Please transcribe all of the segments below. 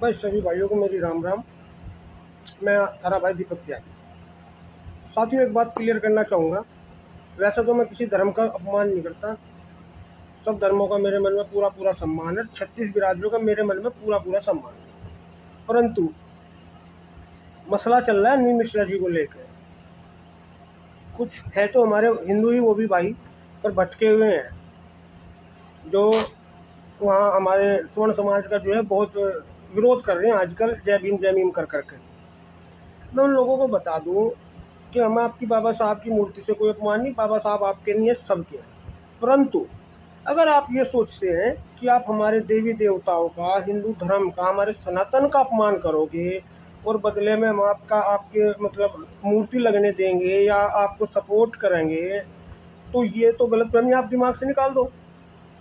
भाई सभी भाइयों को मेरी राम राम। मैं थारा भाई दीपक त्यागी। साथियों, एक बात क्लियर करना चाहूँगा। वैसे तो मैं किसी धर्म का अपमान नहीं करता। सब धर्मों का मेरे मन में पूरा पूरा सम्मान है। 36 बिरादरियों का मेरे मन में पूरा पूरा सम्मान है। परंतु मसला चल रहा है अनिल मिश्रा जी को लेकर। कुछ है तो हमारे हिंदू ही वो भी भाई, पर भटके हुए हैं, जो वहाँ हमारे स्वर्ण समाज का जो है बहुत विरोध कर रहे हैं आजकल, जय भीम कर करके। मैं उन लोगों को बता दूं कि हम आपकी बाबा साहब की मूर्ति से कोई अपमान नहीं, बाबा साहब आपके नहीं है, सबके हैं। परंतु अगर आप ये सोचते हैं कि आप हमारे देवी देवताओं का, हिंदू धर्म का, हमारे सनातन का अपमान करोगे और बदले में हम आपका आपके मतलब मूर्ति लगने देंगे या आपको सपोर्ट करेंगे, तो ये तो गलतफहमी आप दिमाग से निकाल दो।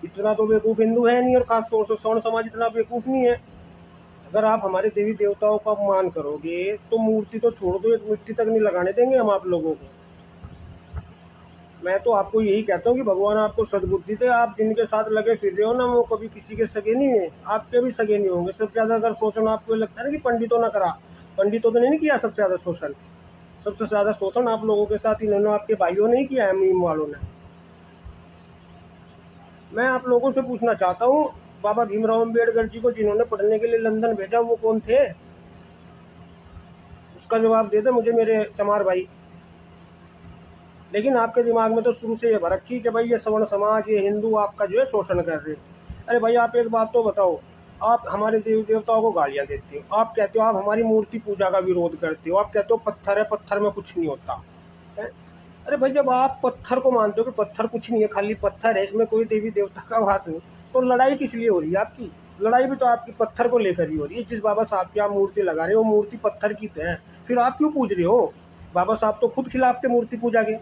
इतना तो बेवकूफ़ हिंदू है नहीं, और खासतौर से स्वर्ण समाज इतना बेवकूफ़ नहीं है। अगर आप हमारे देवी देवताओं का अपमान करोगे तो मूर्ति तो छोड़ दो, एक मिट्टी तक नहीं लगाने देंगे हम आप लोगों को। मैं तो आपको यही कहता हूँ कि भगवान आपको सद्बुद्धि दे। आप जिनके साथ लगे फिर रहे हो ना, वो कभी किसी के सगे नहीं है, आपके भी सगे नहीं होंगे। सबसे ज़्यादा अगर शोषण आपको लगता है ना कि पंडितों ने करा, पंडितों ने नहीं किया सबसे ज़्यादा शोषण। सबसे ज़्यादा शोषण आप लोगों के साथ इन्होंने, आपके भाइयों ने ही किया है, मीम वालों ने। मैं आप लोगों से पूछना चाहता हूँ, बाबा भीमराव अम्बेडकर जी को जिन्होंने पढ़ने के लिए लंदन भेजा, वो कौन थे? उसका जवाब दे दे मुझे मेरे चमार भाई। लेकिन आपके दिमाग में तो शुरू से ये भर रखी कि भाई ये सवर्ण समाज, ये हिंदू आपका जो है शोषण कर रहे हैं। अरे भाई, आप एक बात तो बताओ, आप हमारे देवी देवताओं को गालियां देते हो, आप कहते हो आप हमारी मूर्ति पूजा का विरोध करते हो, आप कहते हो पत्थर है, पत्थर में कुछ नहीं होता है। अरे भाई, जब आप पत्थर को मानते हो कि पत्थर कुछ नहीं है, खाली पत्थर है, इसमें कोई देवी देवता का वास नहीं, तो लड़ाई किस लिए हो रही है आपकी? लड़ाई भी तो आपकी पत्थर को लेकर ही हो रही है। जिस बाबा साहब की आप मूर्ति लगा रहे हो, मूर्ति पत्थर की तो है, फिर आप क्यों पूज रहे हो? बाबा साहब तो खुद खिलाफ थे मूर्ति पूजा के।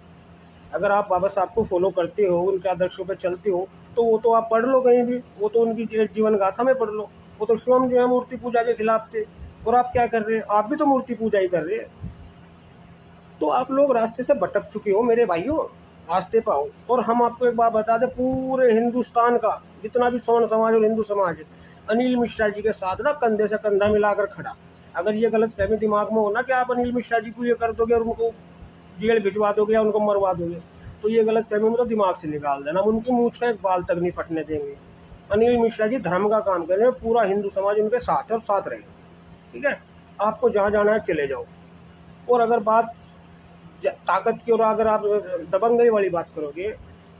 अगर आप बाबा साहब को फॉलो करते हो, उनके आदर्शों पर चलते हो, तो वो तो आप पढ़ लो कहीं भी, वो तो उनकी जीवन गाथा में पढ़ लो। वो तो स्वयं जो है मूर्ति पूजा के खिलाफ थे, और आप क्या कर रहे हैं? आप भी तो मूर्ति पूजा ही कर रहे हैं। तो आप लोग रास्ते से भटक चुके हो मेरे भाइयों, रास्ते पाओ। और हम आपको एक बात बता दें, पूरे हिंदुस्तान का जितना भी स्वर्ण समाज और हिंदू समाज है, अनिल मिश्रा जी के साथ ना कंधे से कंधा मिलाकर खड़ा। अगर ये गलत फहमी दिमाग में हो ना कि आप अनिल मिश्रा जी को ये कर दोगे और उनको जेल भिजवा दोगे या उनको मरवा दोगे, तो ये गलत फहमी में तो दिमाग से निकाल देना। हम उनकी मूछ का एक बाल तक नहीं फटने देंगे। अनिल मिश्रा जी धर्म का काम कर रहे हैं, पूरा हिंदू समाज उनके साथ है और साथ रहेगा। ठीक है, आपको जहाँ जाना है चले जाओ। और अगर बात ताकत की, और अगर आप दबंगई वाली बात करोगे,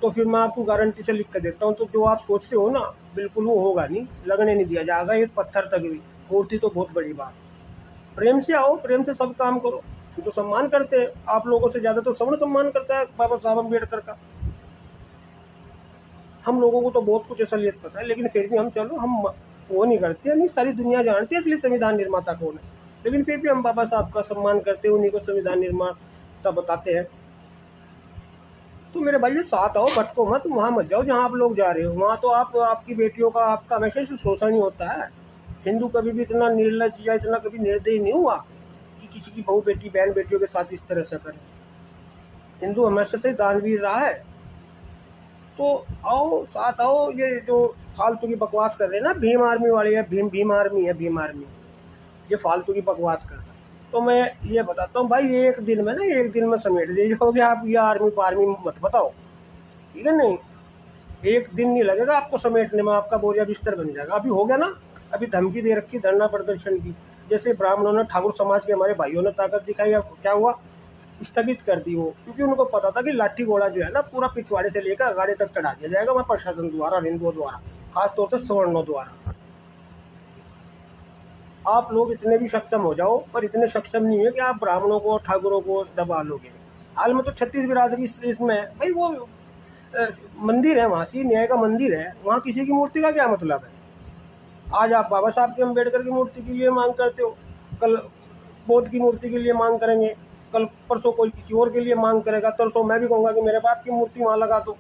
तो फिर मैं आपको गारंटी से लिख कर देता हूँ, तो जो आप सोचते हो ना, बिल्कुल वो होगा नहीं, लगने नहीं दिया जाएगा एक पत्थर तक भी। मूर्ति तो बहुत बड़ी बात। प्रेम से आओ, प्रेम से सब काम करो। तो सम्मान करते हैं आप लोगों से ज्यादा तो सवर्ण सम्मान करता है बाबा साहब अम्बेडकर का। हम लोगों को तो बहुत कुछ असलियत पता है, लेकिन फिर भी हम चलो हम वो नहीं करते। नहीं, सारी दुनिया जानती है असली संविधान निर्माता कौन है, लेकिन फिर भी हम बाबा साहब का सम्मान करते हैं, उन्हीं को संविधान निर्माता बताते हैं। तो मेरे भाई साथ आओ, भटको मत, वहाँ मत जाओ जहाँ आप लोग जा रहे हो। वहाँ तो आप, आपकी बेटियों का, आपका हमेशा से शोषण ही होता है। हिंदू कभी भी इतना निर्लज या इतना कभी निर्दयी नहीं हुआ कि किसी की बहू बेटी, बहन बेटियों के साथ इस तरह से करे। हिंदू हमेशा से दानवीर रहा है। तो आओ, साथ आओ। ये जो फालतू की बकवास कर रहे हैं ना भीम आर्मी वाले, या भीम भीम आर्मी है, भीम आर्मी, ये फालतू की बकवास कर रहे हैं। तो मैं ये बताता हूँ भाई, एक दिन में ना, एक दिन में समेट दे जाओगे आप। ये आर्मी पार्मी मत बताओ, ठीक है? नहीं, एक दिन नहीं लगेगा आपको समेटने में, आपका बोरिया बिस्तर बन जाएगा। अभी हो गया ना, अभी धमकी दे रखी धरना प्रदर्शन की। जैसे ब्राह्मणों ने, ठाकुर समाज के हमारे भाइयों ने ताकत दिखाई, अब क्या हुआ? स्थगित कर दी वो, क्योंकि उनको पता था कि लाठी घोड़ा जो है ना, पूरा पिछवाड़े से लेकर अगाड़े तक चढ़ा दिया जाएगा वहाँ प्रशासन द्वारा, हिंदुओं द्वारा, खासतौर से सवर्णों द्वारा। आप लोग इतने भी सक्षम हो जाओ, पर इतने सक्षम नहीं है कि आप ब्राह्मणों को, ठाकुरों को दबा लोगे। हाल में तो 36 बिरादरी इसमें भाई, वो मंदिर है, वहाँ सी न्याय का मंदिर है, वहाँ किसी की मूर्ति का क्या मतलब है? आज आप बाबा साहब के अम्बेडकर की मूर्ति के लिए मांग करते हो, कल बौद्ध की मूर्ति के लिए मांग करेंगे, कल परसों कोई किसी और के लिए मांग करेगा, तरसों मैं भी कहूँगा कि मेरे बाप की मूर्ति वहाँ लगा दो।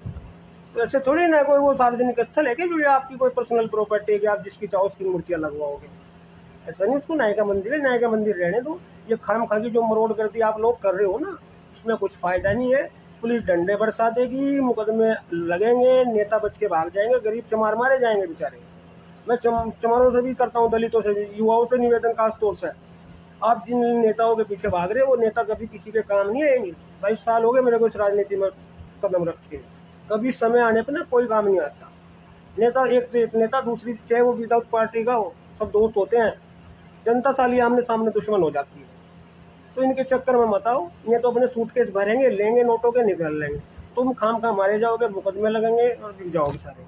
तो ऐसे थोड़ी ना कोई वो सार्वजनिक स्थल है कि जो आपकी कोई पर्सनल प्रॉपर्टी है कि आप जिसकी चाहो उसकी मूर्तियाँ लगवाओगे। ऐसा नहीं, उसको न्याय का मंदिर है, न्याय का मंदिर रहने दो। ये खाम खा की जो मरोड़ गर्दी आप लोग कर रहे हो ना, इसमें कुछ फायदा नहीं है। पुलिस डंडे बरसा देगी, मुकदमे लगेंगे, नेता बच के भाग जाएंगे, गरीब चमार मारे जाएंगे बेचारे। मैं चमारों से भी करता हूँ, दलितों से भी, युवाओं से निवेदन खास तौर से, आप जिन नेताओं के पीछे भाग रहे हो वो नेता कभी किसी के काम नहीं आएंगे। 22 साल हो गए मेरे को इस राजनीति में कदम रखे, कभी समय आने पर ना कोई काम नहीं आता। नेता एक तो एक नेता, दूसरी चाहे वो विदाउट पार्टी का हो, सब दोस्त होते हैं, जनता साली आमने सामने दुश्मन हो जाती है। तो इनके चक्कर में मत आओ, ये तो अपने सूटकेस भरेंगे, लेंगे नोटों के, निकल लेंगे। तुम खाम खा मारे जाओगे, मुकदमे लगेंगे और बिक जाओगे सारे।